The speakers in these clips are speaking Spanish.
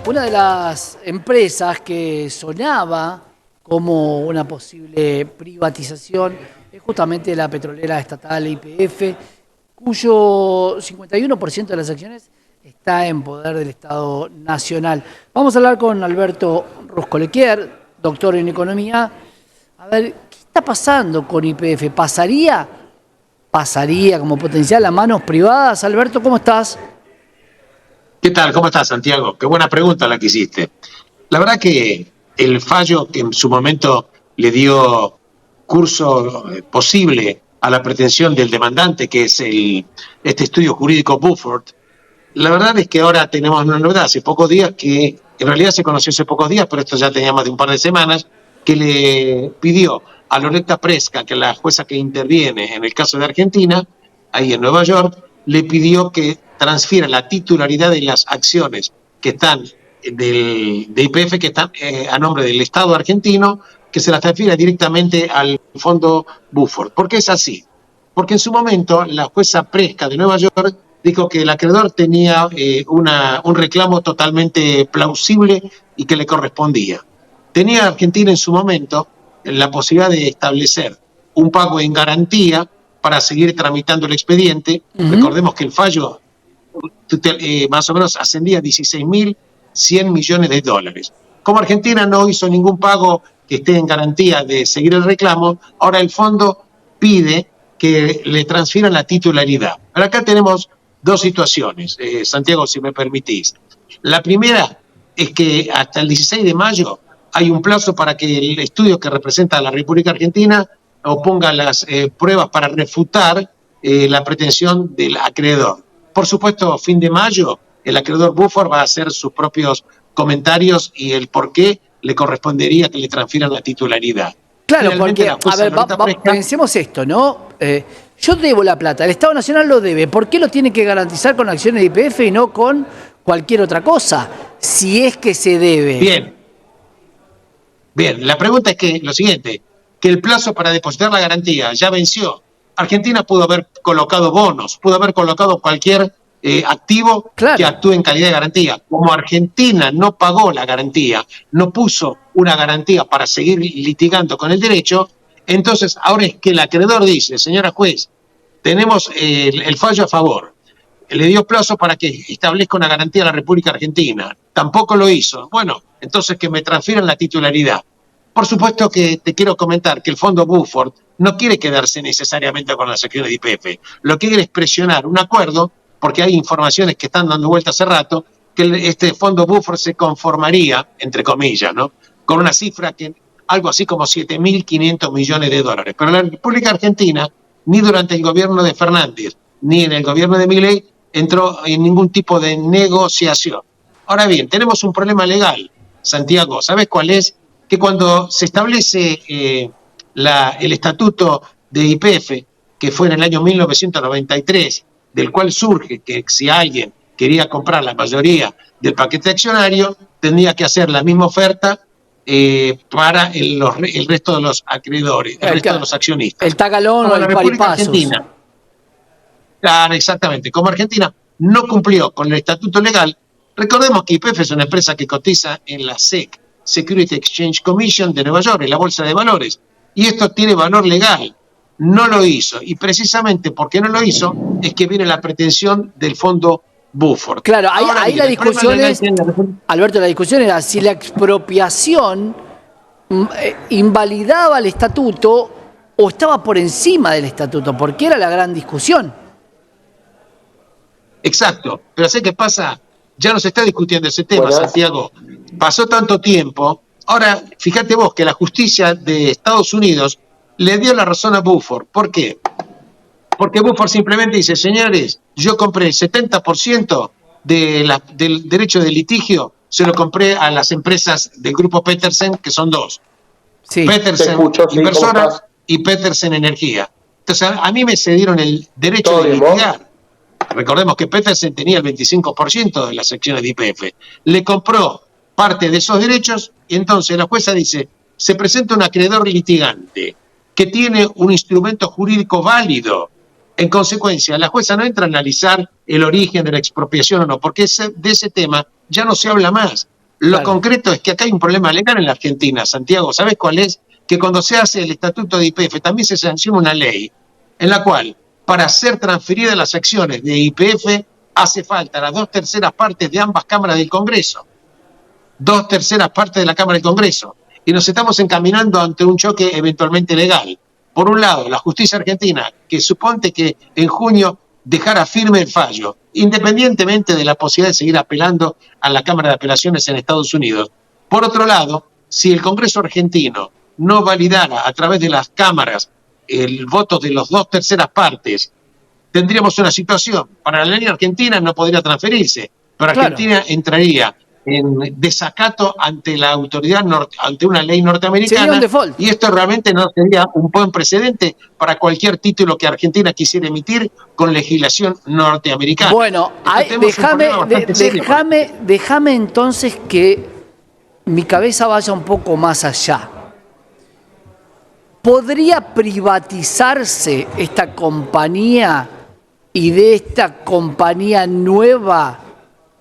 Una de las empresas que sonaba como una posible privatización es justamente la petrolera estatal YPF, cuyo 51% de las acciones está en poder del Estado Nacional. Vamos a hablar con Alberto Ruscolequier, doctor en economía. A ver, ¿qué está pasando con YPF? ¿Pasaría como potencial a manos privadas? Alberto, ¿cómo estás? ¿Qué tal? ¿Cómo estás, Santiago? Qué buena pregunta la que hiciste. La verdad que el fallo que en su momento le dio curso posible a la pretensión del demandante, que es este estudio jurídico Buford, la verdad es que ahora tenemos una novedad. Hace pocos días, que en realidad se conoció hace pocos días, pero esto ya tenía más de un par de semanas, que le pidió a Loretta Preska, que es la jueza que interviene en el caso de Argentina, ahí en Nueva York, le pidió que transfiera la titularidad de las acciones que están de YPF, que están a nombre del Estado argentino, que se las transfiera directamente al fondo Buford. ¿Por qué es así? Porque en su momento la jueza Preska de Nueva York dijo que el acreedor tenía un reclamo totalmente plausible y que le correspondía. Tenía Argentina en su momento la posibilidad de establecer un pago en garantía para seguir tramitando el expediente. Recordemos que el fallo más o menos ascendía a 16.100 millones de dólares. Como Argentina no hizo ningún pago que esté en garantía de seguir el reclamo, ahora el fondo pide que le transfieran la titularidad. Pero acá tenemos dos situaciones, Santiago, si me permitís. La primera es que hasta el 16 de mayo hay un plazo para que el estudio que representa a la República Argentina oponga las pruebas para refutar la pretensión del acreedor. Por supuesto, fin de mayo, el acreedor Buford va a hacer sus propios comentarios y el por qué le correspondería que le transfieran la titularidad. Claro, porque, a ver, pensemos esto, ¿no? Yo debo la plata, el Estado Nacional lo debe. ¿Por qué lo tiene que garantizar con acciones de YPF y no con cualquier otra cosa? Si es que se debe. Bien, la pregunta es que lo siguiente, que el plazo para depositar la garantía ya venció. Argentina pudo haber colocado bonos, pudo haber colocado cualquier activo que actúe en calidad de garantía. Como Argentina no pagó la garantía, no puso una garantía para seguir litigando con el derecho, entonces ahora es que el acreedor dice, señora juez, tenemos el fallo a favor, le dio plazo para que establezca una garantía a la República Argentina, tampoco lo hizo. Bueno, entonces que me transfieran la titularidad. Por supuesto que te quiero comentar que el fondo Buford no quiere quedarse necesariamente con las acciones de YPF, lo que quiere es presionar un acuerdo, porque hay informaciones que están dando vuelta hace rato, que este fondo Buford se conformaría, entre comillas, ¿no?, con una cifra que algo así como 7.500 millones de dólares. Pero la República Argentina, ni durante el gobierno de Fernández, ni en el gobierno de Milei, entró en ningún tipo de negociación. Ahora bien, tenemos un problema legal, Santiago. ¿Sabes cuál es? Que cuando se establece el estatuto de YPF, que fue en el año 1993, del cual surge que si alguien quería comprar la mayoría del paquete accionario, tendría que hacer la misma oferta para el resto de los acreedores, el resto de los accionistas. El tagalón o el paripasos. Claro, exactamente. Como Argentina no cumplió con el estatuto legal, recordemos que YPF es una empresa que cotiza en la SEC, Security Exchange Commission de Nueva York, en la Bolsa de Valores, y esto tiene valor legal. No lo hizo, y precisamente porque no lo hizo es que viene la pretensión del fondo Buford. Claro, ahí la discusión es, Alberto, la discusión era si la expropiación invalidaba el estatuto o estaba por encima del estatuto, porque era la gran discusión. Exacto, pero sé qué pasa, ya no se está discutiendo ese tema, Santiago. Pasó tanto tiempo, ahora fíjate vos que la justicia de Estados Unidos le dio la razón a Buford. ¿Por qué? Porque Buford simplemente dice, señores, yo compré el 70% del derecho de litigio, se lo compré a las empresas del grupo Petersen, que son dos. Sí. Petersen Inversoras y Petersen Energía. Entonces a mí me cedieron el derecho de litigar. Recordemos que Petersen tenía el 25% de las acciones de YPF. Le compró parte de esos derechos y entonces la jueza dice, se presenta un acreedor litigante que tiene un instrumento jurídico válido. En consecuencia, la jueza no entra a analizar el origen de la expropiación o no, porque de ese tema ya no se habla más. Lo Claro. concreto es que acá hay un problema legal en la Argentina, Santiago. ¿Sabes cuál es? Que cuando se hace el estatuto de YPF también se sanciona una ley en la cual, para ser transferidas las acciones de YPF, hace falta las 2/3 partes de ambas cámaras del Congreso. 2/3 partes de la Cámara del Congreso. Y nos estamos encaminando ante un choque eventualmente legal. Por un lado, la justicia argentina, que suponte que en junio dejara firme el fallo, independientemente de la posibilidad de seguir apelando a la Cámara de Apelaciones en Estados Unidos. Por otro lado, si el Congreso argentino no validara a través de las cámaras el voto de las 2/3 partes, tendríamos una situación. Para la ley argentina no podría transferirse, pero Claro. Argentina entraría en desacato ante la autoridad, ante una ley Sería un norteamericana, default. y esto realmente no sería un buen precedente para cualquier título que Argentina quisiera emitir con legislación norteamericana. Bueno, Entonces, tenemos un problema bastante serio. déjame entonces que mi cabeza vaya un poco más allá. ¿Podría privatizarse esta compañía y de esta compañía nueva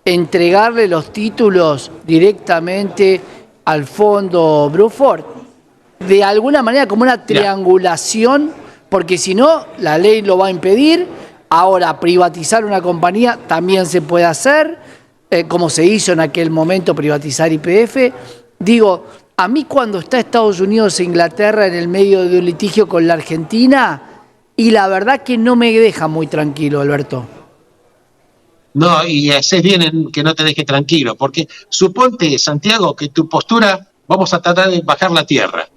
entregarle los títulos directamente al fondo Bruford? De alguna manera como una triangulación, porque si no, la ley lo va a impedir. Ahora, privatizar una compañía también se puede hacer, como se hizo en aquel momento privatizar YPF. Digo, a mí cuando está Estados Unidos e Inglaterra en el medio de un litigio con la Argentina, y la verdad que no me deja muy tranquilo, Alberto. No, y haces bien en que no te deje tranquilo, porque suponte, Santiago, que tu postura, vamos a tratar de bajar la tierra.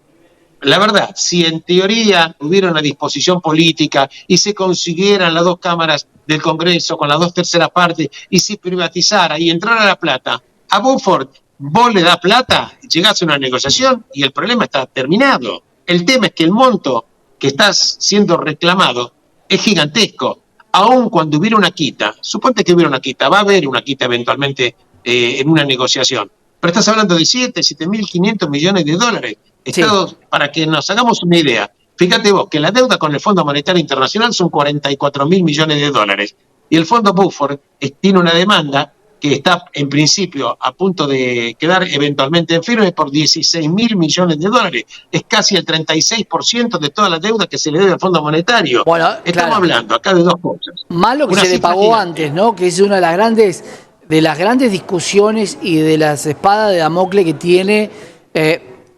La verdad, si en teoría hubiera una disposición política y se consiguieran las dos cámaras del Congreso con las 2/3 partes y se privatizara y entrara la plata, a Bruford vos le das plata, llegás a una negociación y el problema está terminado. El tema es que el monto que está siendo reclamado es gigantesco. Aun cuando hubiera una quita, suponte que hubiera una quita, va a haber una quita eventualmente en una negociación, pero estás hablando de 7.500 millones de dólares. Sí. Para que nos hagamos una idea, fíjate vos que la deuda con el Fondo Monetario Internacional son 44.000 millones de dólares y el Fondo Bruford tiene una demanda que está en principio a punto de quedar eventualmente en firme por 16.000 millones de dólares. Es casi el 36% de toda la deuda que se le debe al Fondo Monetario. Bueno, Estamos claro. hablando acá de dos cosas. Malo que Una se le cifra pagó gigante. antes, ¿no? Que es una de las grandes discusiones y de las espadas de Damocles que tiene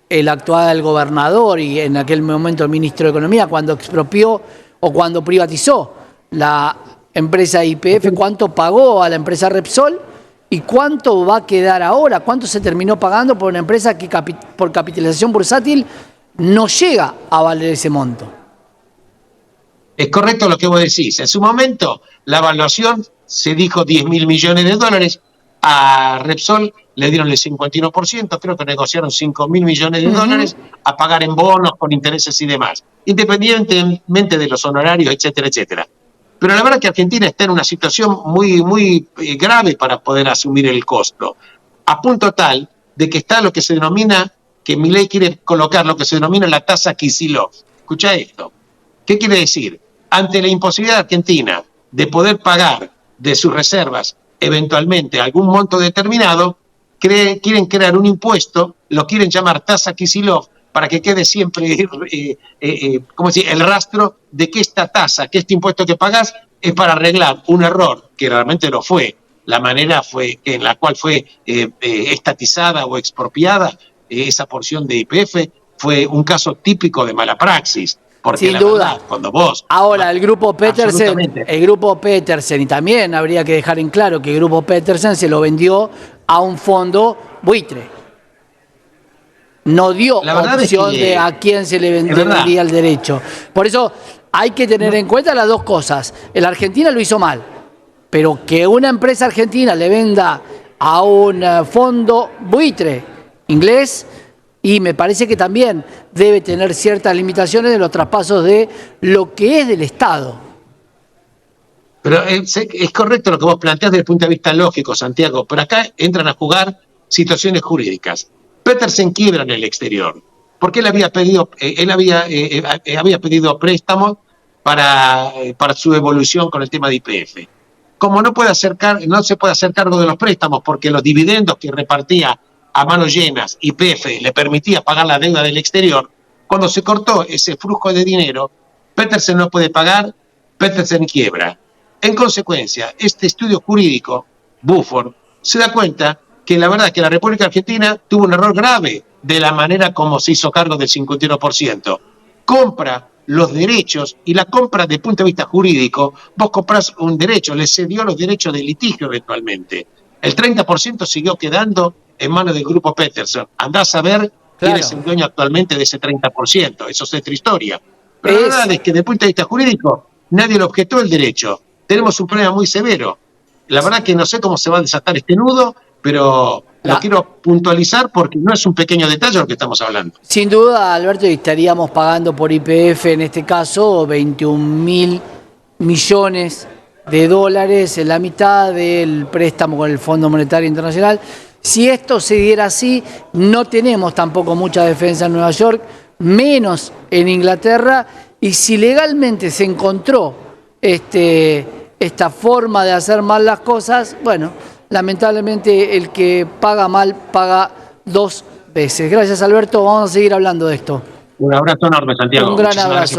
el actual gobernador y en aquel momento el ministro de Economía cuando expropió o cuando privatizó la empresa YPF, cuánto pagó a la empresa Repsol y cuánto va a quedar ahora, cuánto se terminó pagando por una empresa que por capitalización bursátil no llega a valer ese monto. Es correcto lo que vos decís. En su momento, la evaluación se dijo 10.000 millones de dólares. A Repsol le dieron el 51%, creo que negociaron 5.000 millones de dólares a pagar en bonos, con intereses y demás, independientemente de los honorarios, etcétera, etcétera. Pero la verdad es que Argentina está en una situación muy grave para poder asumir el costo, a punto tal de que está lo que se denomina, que Milei quiere colocar lo que se denomina la tasa Kicillof. Escucha esto. ¿Qué quiere decir? Ante la imposibilidad de Argentina de poder pagar de sus reservas eventualmente algún monto determinado, quieren crear un impuesto, lo quieren llamar tasa Kicillof, para que quede siempre el rastro de que esta tasa, que este impuesto que pagás es para arreglar un error, que realmente lo fue, la manera en la cual fue estatizada o expropiada esa porción de YPF, fue un caso típico de mala praxis. Porque sin la duda. verdad, cuando vos... Ahora, el grupo Petersen, y también habría que dejar en claro que el grupo Petersen se lo vendió a un fondo buitre. No dio opción de a quién se le vendría el derecho. Por eso hay que tener en cuenta las dos cosas. El Argentina lo hizo mal, pero que una empresa argentina le venda a un fondo buitre inglés, y me parece que también debe tener ciertas limitaciones de los traspasos de lo que es del Estado. Pero es correcto lo que vos planteás desde el punto de vista lógico, Santiago, pero acá entran a jugar situaciones jurídicas. Petersen quiebra en el exterior, porque él había pedido préstamos para su evolución con el tema de YPF. Como no se puede hacer cargo de los préstamos porque los dividendos que repartía a manos llenas, YPF le permitía pagar la deuda del exterior, cuando se cortó ese flujo de dinero, Petersen no puede pagar, Petersen quiebra. En consecuencia, este estudio jurídico, Buford, se da cuenta que la verdad es que la República Argentina tuvo un error grave de la manera como se hizo cargo del 51%. Compra los derechos, y la compra desde el punto de vista jurídico, vos comprás un derecho, le cedió los derechos de litigio eventualmente. El 30% siguió quedando en manos del grupo Petersen. Andá a saber quién es el dueño actualmente de ese 30%, eso es otra historia. Pero la verdad es que desde el punto de vista jurídico, nadie le objetó el derecho. Tenemos un problema muy severo. La verdad que no sé cómo se va a desatar este nudo, pero lo quiero puntualizar porque no es un pequeño detalle lo que estamos hablando. Sin duda, Alberto, estaríamos pagando por YPF en este caso 21.000 millones de dólares, en la mitad del préstamo con el Fondo Monetario Internacional. Si esto se diera así, no tenemos tampoco mucha defensa en Nueva York, menos en Inglaterra, y si legalmente se encontró esta forma de hacer mal las cosas, bueno, lamentablemente el que paga mal paga dos veces. Gracias, Alberto, vamos a seguir hablando de esto. Un abrazo enorme, Santiago. Un gran abrazo.